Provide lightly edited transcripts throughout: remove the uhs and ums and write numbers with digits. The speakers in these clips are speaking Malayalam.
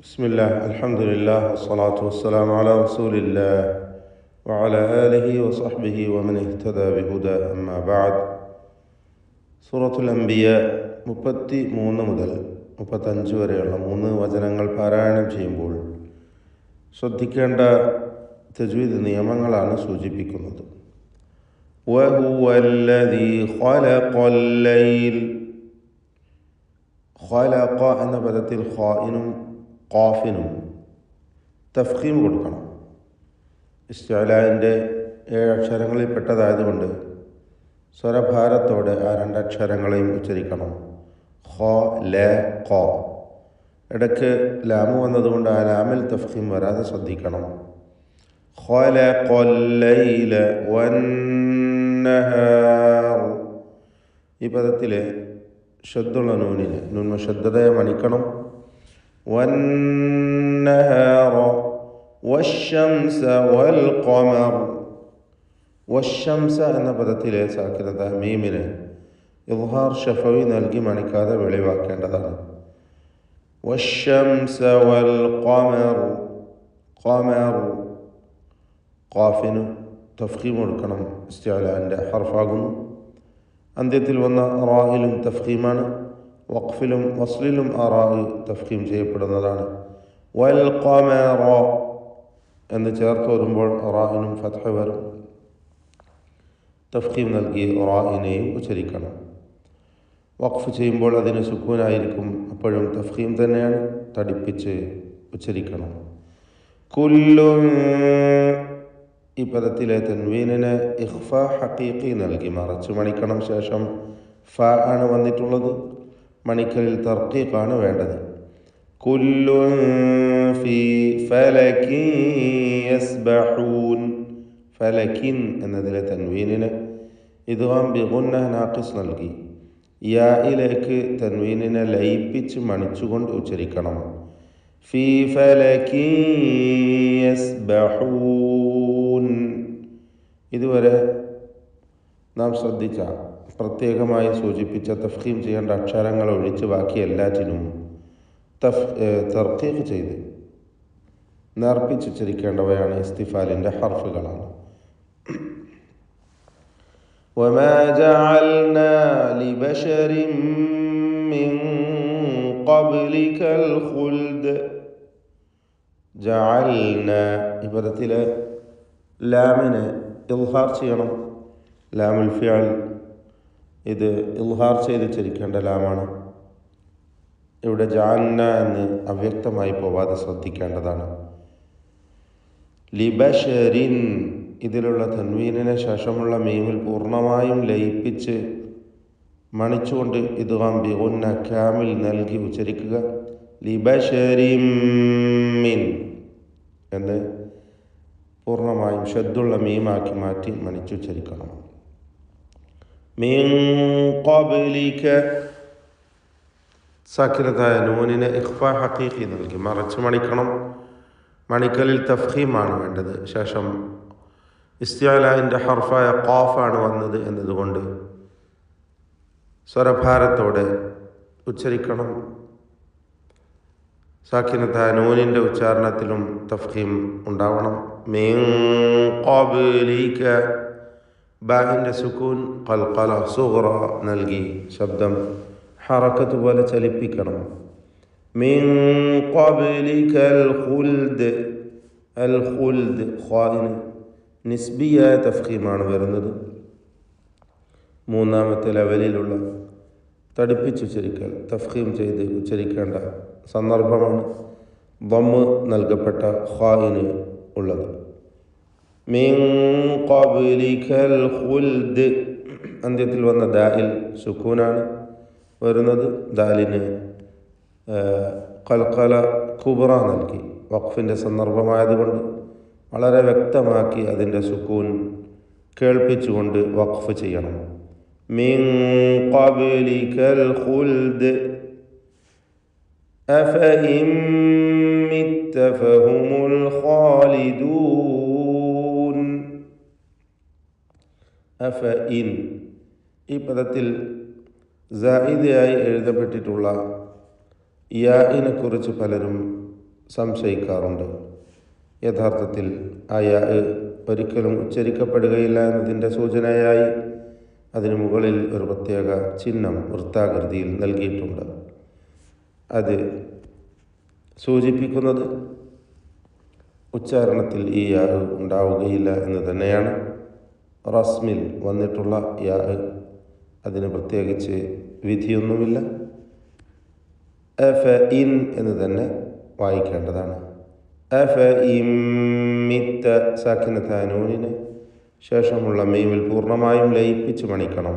بسم الله الحمد لله والصلاة والسلام على رسول الله وعلى آله وصحبه ومن اهتدى بهداه أما بعد. സൂറത്തുൽ അംബിയ 33 മുതൽ 35 വരെയുള്ള 3 വചനങ്ങൾ പാരായണം ചെയ്യുമ്പോൾ ശ്രദ്ധിക്കേണ്ട തജ്വീദ് നിയമങ്ങളാണ് സൂചിപ്പിക്കുന്നത്. വഹുവല്ലദീ ഖലഖൽ ലൈൽ, ഖലഖ എന്ന പദത്തിൽ ഖാഇനും ഖാഫിനും തഫ്ഖീം കൊടുക്കണം. ഇസ്തിഅലാഇൻ്റെ 7 അക്ഷരങ്ങളിൽ പെട്ടതായതുകൊണ്ട് സ്വരഭാരത്തോടെ ആ 2 അക്ഷരങ്ങളെയും ഉച്ചരിക്കണം. ഖ ല ഖ. ഇടയ്ക്ക് ലാമ് വന്നതുകൊണ്ട് ആ ലാമിൽ തഫ്ഖീം വരാതെ ശ്രദ്ധിക്കണം. ഖലഖൽ ലൈല വന്നഹാർ. ഈ പദത്തിലെ ഷദ്ദുള്ള നൂനിന് മുശദ്ദദയെ മണിക്കണം. വന്നഹാറ വശംസ വൽ ഖമർ. വശംസ എന്ന പദത്തിലെ സാക്കിനത മീമിന് ഇദ്ഹാർ ഷഫവി നൽകി മണിക്കാതെ വെളിവാക്കേണ്ടതാണ്. വശംസ വൽ ഖമർ. ഖമർ. ഖാഫിന് തഫ്ഖീം കൊടുക്കണം. ഇസ്തിഅലാഇൻ്റെ ഹർഫാകുന്നു. അന്ത്യത്തിൽ വന്ന റായിലും തഫ്ഖീമാണ്. വഖഫിലും വസ്ലിലും ആ റായി തഫ്ഖീം ചെയ്യപ്പെടുന്നതാണ്. വൽ ഖമറ എന്ന് ചേർത്ത് വരുമ്പോൾ റായിനും ഫത്ഹ വരും. തഫ്ഖീം നൽകി റായിനെയും ഉച്ചരിക്കണം. വഖഫ് ചെയ്യുമ്പോൾ അതിന് സുക്കൂനായിരിക്കും. അപ്പോഴും തഫ്ഖീം തന്നെയാണ്, തടിപ്പിച്ച് ഉച്ചരിക്കണം. കുല്ലുൻ. ഈ പദത്തിലെ തൻവീനിന് ഇഖ്ഫാ ഹഖീഖി നൽകി മറച്ചു മണിക്കണം. ശേഷം ഫ ആണ് വന്നിട്ടുള്ളത്. മണിക്കലിൽ തർക്കീഖാണ് വേണ്ടത്. കുല്ലുൻ ഫീ ഫലകിൻ യസ്ബഹൂൻ. ഫലകിൻ എന്നതിലെ തൻവീനിന് ഇദ്ഗാം ബിഗുന്ന നാഖിസ് നൽകി യായിലേക്ക് തൻവീനിനെ ലയിപ്പിച്ച് മണിച്ചുകൊണ്ട് ഉച്ചരിക്കണം. ഫീ ഫലകിൻ യസ്ബഹൂൻ. ഇതുവരെ നാം ശ്രദ്ധിച്ച പ്രത്യേകമായി സൂചിപ്പിച്ച തഫ്ഖീം ചെയ്യേണ്ട അക്ഷരങ്ങൾ ഒഴിച്ച് ബാക്കി എല്ലാറ്റിനും തർക്കീഖ് ചെയ്ത് നേർപ്പിച്ചുച്ചരിക്കേണ്ടവയാണ് ഇസ്തിഫാലിൻ്റെ ഹർഫുകളാണ്. وما جعلنا لبشر من قبلك الخلد. جعلنا ഈ പദത്തിലെ ലാമിനെ ഇൽഹാർ ചെയ്യണം. ലാമുൽ ഫിഅൽ ഇത് ഇൽഹാർ ചെയ്ത് ഉച്ചരിക്കേണ്ട ലാമാണ്. ഇവിടെ ജഅൽന എന്ന് അവ്യക്തമായി പോവാതെ ശ്രദ്ധിക്കേണ്ടതാണ്. ലിബശരിൻ ഇതിലുള്ള തൻവീനിന് ശേഷമുള്ള മീമിൽ പൂർണ്ണമായും ലയിപ്പിച്ച് മണിച്ചുകൊണ്ട് ഇദ്ഗാം ബിഗുന്ന കാമിൽ നൽകി ഉച്ചരിക്കുക. ലിബശരിൻ മിൻ എന്ന് പൂർണ്ണമായും ഷദ്ദുള്ള മീമാക്കി മാറ്റി മണിച്ചുച്ചരിക്കണം. മിൻ ഖബ്ലിക സാക്കിനതായ നൂനിന് ഇഖ്ഫാ ഹഖീഖി നൽകി മറച്ചു മണിക്കണം. മണിക്കലിൽ തഫ്ഖീമാണ് വേണ്ടത്. ശേഷം ഇസ്തിഅലാഇൻ്റെ ഹർഫായ ഖാഫാണ് വന്നത് എന്നതുകൊണ്ട് സ്വരഭാരത്തോടെ ഉച്ചരിക്കണം. സാക്കിനതായ നൂനിൻ്റെ ഉച്ചാരണത്തിലും തഫ്ഖീം ഉണ്ടാവണം. മിൻ ഖബ്ലിക. ബാഹിൻ്റെ സുക്കൂൻ ഖൽഖല സുഗ്റ നൽകി ശബ്ദം ഹറക്കത്ത് പോലെ ചലിപ്പിക്കണം. മിൻ ഖബ്ലികൽ ഖുൽദ്. അൽ ഖുൽദ് ഖാഇന് നിസ്ബിയായ തഫ്ഖീമാണ് വരുന്നത്. മൂന്നാമത്തെ ലെവലിലുള്ള തടിപ്പിച്ചുച്ചരിക്കൽ തഫ്ഖീം ചെയ്ത് ഉച്ചരിക്കേണ്ട സന്ദർഭമാണ് ദമ്മ് നൽകപ്പെട്ട ഖാഇന് ഉള്ളത്. മിൻ ഖബ്ലികൽ ഖുൽദ്. അന്ത്യത്തിൽ വന്ന ദാഇൽ സുക്കൂനാണ് വരുന്നത്. ദാലിന് ഖൽഖല കുബ്ര നൽകി വഖഫിൻ്റെ സന്ദർഭമായതുകൊണ്ട് വളരെ വ്യക്തമാക്കി അതിൻ്റെ സുക്കൂൻ കേൾപ്പിച്ചുകൊണ്ട് വഖഫ് ചെയ്യണം. മിൻ ഖബ്ലികൽ ഖുൽദ് അഫഇൻ മിത്ത ഫഹുമുൽ ഖാലിദൂൻ. അഫഇൻ ഈ പദത്തിൽ സായിദയായി എഴുതപ്പെട്ടിട്ടുള്ള യാഇനെ കുറിച്ച് പലരും സംശയിക്കാറുണ്ട്. യഥാർത്ഥത്തിൽ ആ യാ ഒരിക്കലും ഉച്ചരിക്കപ്പെടുകയില്ല എന്നതിൻ്റെ സൂചനയായി അതിനു മുകളിൽ ഒരു പ്രത്യേക ചിഹ്നം വൃത്താകൃതിയിൽ നൽകിയിട്ടുണ്ട്. അത് സൂചിപ്പിക്കുന്നത് ഉച്ചാരണത്തിൽ ഈ യാ ഉണ്ടാവുകയില്ല എന്ന് തന്നെയാണ്. റസ്മിൽ വന്നിട്ടുള്ള യാ അതിന് പ്രത്യേകിച്ച് വിധിയൊന്നുമില്ല. അഫ ഇൻ എന്ന് തന്നെ വായിക്കേണ്ടതാണ്. അഫ ഇമ്മിത്ത സാക്കിനത്തായ നൂനിന് ശേഷമുള്ള മീമിൽ പൂർണ്ണമായും ലയിപ്പിച്ച് മണിക്കണം.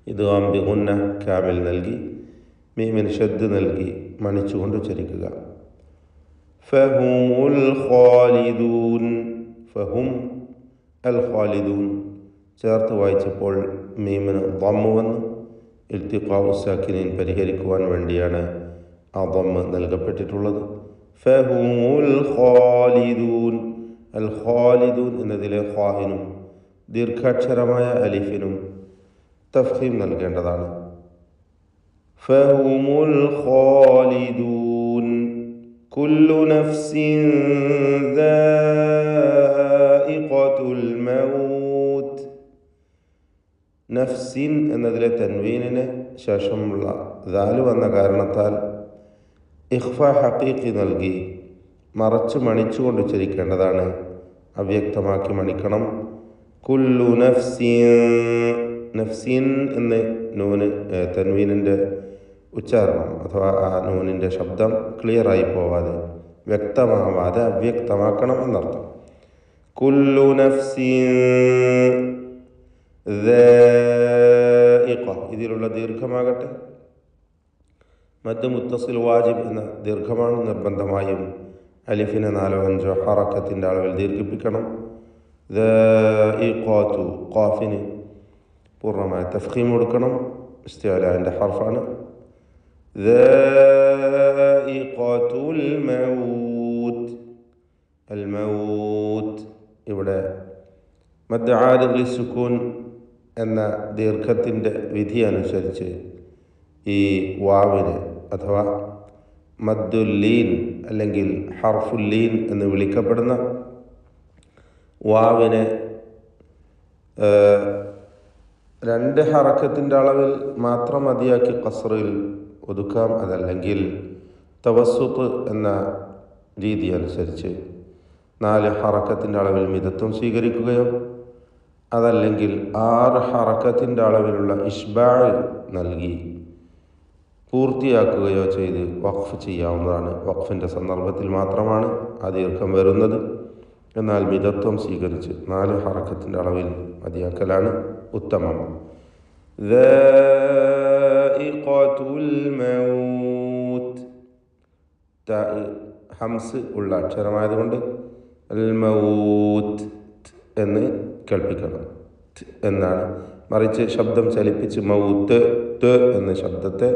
ഇത് ആംബി ഉന്ന കാമിൽ നൽകി മീമിന് ഷദ്ദ് നൽകി മണിച്ചുകൊണ്ട് ഉച്ചരിക്കുക. ഫഹുമുൽ ഖാലിദൂൻ, ഫഹും അൽ ഖാലിദൂൻ ചേർത്ത് വായിച്ചപ്പോൾ മീമിന് ദമ്മ് വന്നു. ഇൽത്തിഖാഉ സാക്കിനീൻ പരിഹരിക്കുവാൻ വേണ്ടിയാണ് ആ ദമ്മ് നൽകപ്പെട്ടിട്ടുള്ളത്. ഫഹുമുൽ ഖാലിദൂൻ, അൽ ഖാലിദൂൻ എന്നതിലെ ഖാഇനും ദീർഘാക്ഷരമായ അലിഫിനും തഫ്ഖീം നൽകേണ്ടതാണ്. ഫഹുമുൽ ഖാലിദൂൻ കുല്ലു നഫ്സിൻ ദാഇഖത്തുൽ മൗത്ത്. നഫ്സിൻ എന്നതിലെ തൻവീനിന് ശേഷമുള്ള ദാല് വന്ന കാരണത്താൽ ഇഖ്ഫ ഹഖീഖി നൽകി മറച്ച് മണിച്ചുകൊണ്ട് ഉച്ചരിക്കേണ്ടതാണ്. അവ്യക്തമാക്കി മണിക്കണം. കുല്ലു നഫ്സിൻ, നഫ്സിൻ എന്ന് നൂന് തൻവീനിൻ്റെ ഉച്ചാരണം അഥവാ ആ നൂനിൻ്റെ ശബ്ദം ക്ലിയറായി പോവാതെ വ്യക്തമാവാതെ അവ്യക്തമാക്കണം എന്നർത്ഥം. കുല്ലു നഫ്സിൻ ദാഇഖ, ഇതിലുള്ള ദീർഘമാകട്ടെ മദ് മുത്തസിൽ വാജിബ് എന്ന ദീർഘമാണ്. നിർബന്ധമായും അലിഫിനെ 4-5 ഹറക്കത്തിൻ്റെ അളവിൽ ദീർഘിപ്പിക്കണം. ദാഇഖാതു, ഖാഫിന് പൂർണ്ണമായ തഫ്ഖീം കൊടുക്കണം. ഇസ്തിഅലാൻ്റെ ഹർഫാണ്. ദാഇഖത്തുൽ മൗത്ത്, അൽ മൗത്ത്. ഇവിടെ മദ് ആരിദ് ലിസ്സുക്കൂൻ എന്ന ദീർഘത്തിൻ്റെ വിധി അനുസരിച്ച് ഈ വാവിന് അഥവാ മദ്ദുല്ലീൻ അല്ലെങ്കിൽ ഹർഫുല്ലീൻ എന്ന് വിളിക്കപ്പെടുന്ന വാവിനെ 2 ഹറക്കത്തിൻ്റെ അളവിൽ മാത്രം മതിയാക്കി ഖസ്റിൽ ഒതുക്കാം. അതല്ലെങ്കിൽ തവസ്സുത്ത് എന്ന രീതി അനുസരിച്ച് 4 ഹറക്കത്തിൻ്റെ അളവിൽ മിതത്വം സ്വീകരിക്കുകയോ അതല്ലെങ്കിൽ 6 ഹറക്കത്തിൻ്റെ അളവിലുള്ള ഇഷ്ബാഅ് നൽകി പൂർത്തിയാക്കുകയോ ചെയ്ത് വഖഫ് ചെയ്യാവുന്നതാണ്. വഖഫിൻ്റെ സന്ദർഭത്തിൽ മാത്രമാണ് ആ ദീർഘം വരുന്നത്. എന്നാൽ മിതത്വം സ്വീകരിച്ച് 4 ഹറക്കത്തിൻ്റെ അളവിൽ മതിയാക്കലാണ് ഉത്തമം. ദാഇഖത്തുൽ മൗത്ത്, ഹംസ് ഉള്ള അക്ഷരമായതുകൊണ്ട് അൽ മൗത്ത് എന്ന് കേൾപ്പിക്കണം എന്നാണ്. മറിച്ച് ശബ്ദം ചലിപ്പിച്ച് മൗത്ത് എന്ന ശബ്ദത്തെ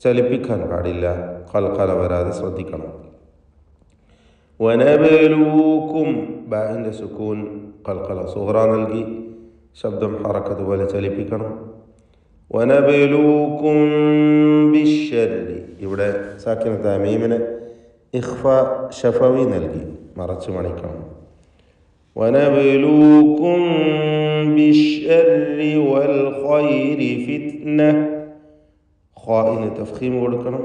ചലിപ്പിക്കാൻ പാടില്ല. ഖൽഖല വരാതെ ശ്രദ്ധിക്കണം. വനബലൂക്കും, ബാഇൻ്റെ സുക്കൂൻ ഖൽഖല സുഹറ നൽകി ശബ്ദം ഹറക്കത്ത് പോലെ ചലിപ്പിക്കണം. വനബലൂക്കും ബിശ്ശർരി, ഇവിടെ സാക്കിനത്തായ മീമിന് ഇഖ്ഫ ശഫവി നൽകി മറച്ചു മണിക്കണം. വനബലൂക്കും ബിശ്ശർരി വൽ ഖൈരി ഫിത്ന, ഖാഇന് തഫ്ഖീം കൊടുക്കണം.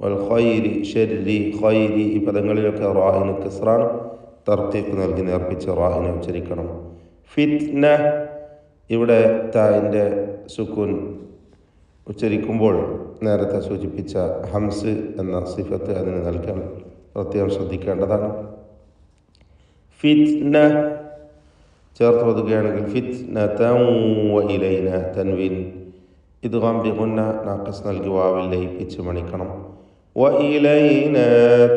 വൽ ഖൈരി, ശർരി, ഖൈരി ഈ പദങ്ങളിലൊക്കെ റാഇന് കസ്റാണ്. തർഖീഖ് നൽകി നേർപ്പിച്ച് റാഇനെ ഉച്ചരിക്കണം. ഫിത്ന, ഇവിടെ തായിൻ്റെ സുക്കൂൻ ഉച്ചരിക്കുമ്പോൾ നേരത്തെ സൂചിപ്പിച്ച ഹംസ് എന്ന സിഫത്ത് അതിന് നൽകാൻ പ്രത്യേകം ശ്രദ്ധിക്കേണ്ടതാണ്. ഫിത്ന ചേർത്ത് ഓതുകയാണെങ്കിൽ ഫിത്നതൻ വ ഇലൈന, തൻവീൻ ഇദ്ഗാം ബിഗുന്ന നാഖിസ് നൽകി വാവിൽ ലയിപ്പിച്ച് മണിക്കണം. വ ഇലൈന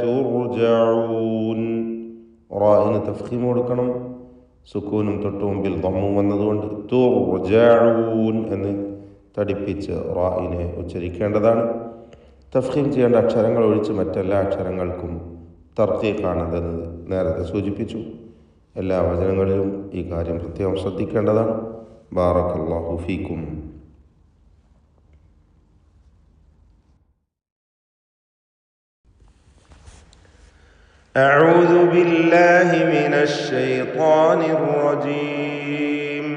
തുർജഊൻ, റാഇന് തഫ്ഖീം കൊടുക്കണം. സുക്കൂനും തൊട്ടു മുമ്പിൽ ദമ്മും വന്നതുകൊണ്ട് തുർജഊൻ എന്ന് തടിപ്പിച്ച് റാഇനെ ഉച്ചരിക്കേണ്ടതാണ്. തഫ്ഖീം ചെയ്യേണ്ട അക്ഷരങ്ങൾ ഒഴിച്ച് മറ്റെല്ലാ അക്ഷരങ്ങൾക്കും തർഖീഖാണെന്ന് നേരത്തെ സൂചിപ്പിച്ചു. എല്ലാ വചനങ്ങളിലും ഈ കാര്യം പ്രത്യേകം ശ്രദ്ധിക്കേണ്ടതാണ്. ബാറക്കല്ലാഹു ഫീക്കും. أعوذ بالله من الشيطان الرجيم.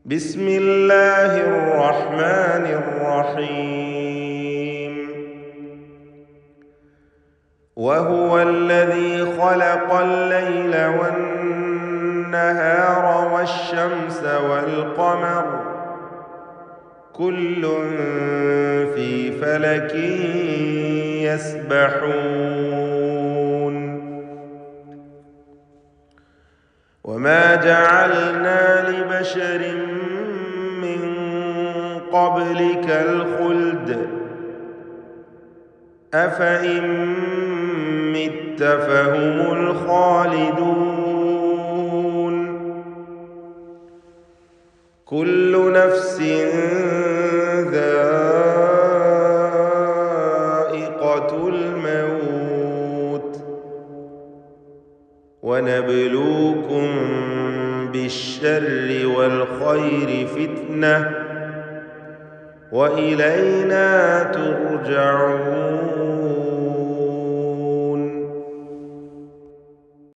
بسم الله الرحمن الرحيم. وهو الذي خلق الليل والنهار والشمس والقمر كل في فلك يسبحون. وما جعلنا لبشر من قبلك الخلد أفإن مت فهم الخالدون. كل نفس ذائقة الموت ونبلوكم بالشر والخير فتنة وإلينا ترجعون.